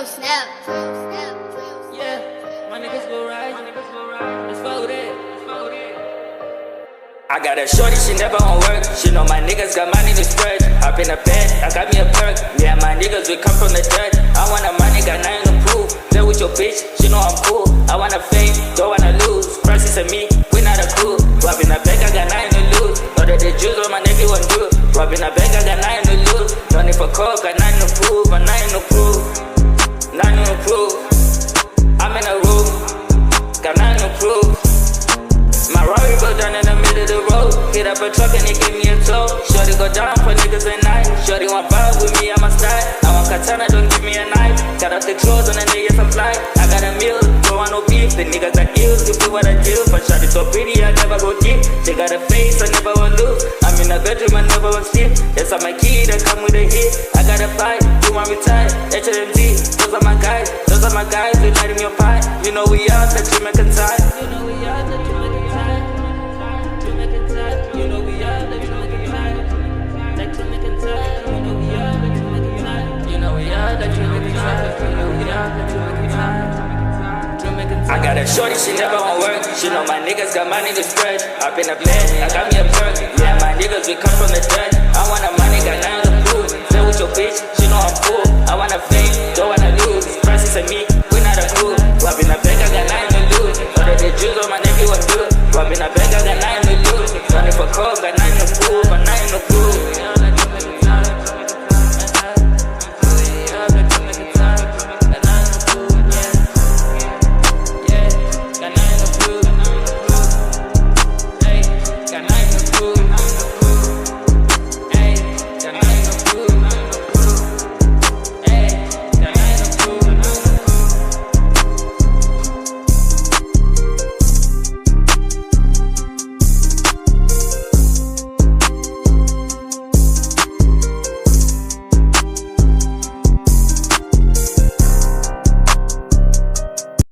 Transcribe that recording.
snap. Yeah, my niggas go right. Let's vote it. I got a shorty, she never on work. She know my niggas got money to spread. Hop in a bed, I got me a perk. Yeah, my niggas, we come from the dirt. I want a money, got nothing to prove. Play with your bitch, she know I'm cool. I want a fame, don't wanna lose. Francis and me, we not a crew. Robbing a bank, I got nothing to lose. Know that the Jews on my nigga won't do. Robbing a bank, I got nothing to lose. No need for coke, got nothing to prove. Got nothing to prove. Nothing to prove. I'm in a room, got nothing to prove. My Rari broke down in the middle of the road. Hit up a truck and he gave me a tow. Shorty go down for niggas at night. Shorty want vibe with me, I'm a style. I want katana, don't give me a knife. Got off the clothes and the niggas some fly. I got a meal, don't want no beef. The niggas got ills, you feel what I do. But shorty so pretty, I never go deep. She got a face, I never will lose. I'm in a bedroom, I never will sleep. That's all my key, that come with a hit. I got a fight, you want me tight. HMD, those are my guys. Those are my guys, we light in your pie. You know we out, that you make a tie. You know we out, that you make a tie. You know we are, that you make it tight. That you make it tight. You know we are, that you make it tight. You know we are, that you make it tight. You know we are, that you make it tight. I got a shorty, she never on work. She know my niggas got money to spread. Up in the bed, I got me a perk.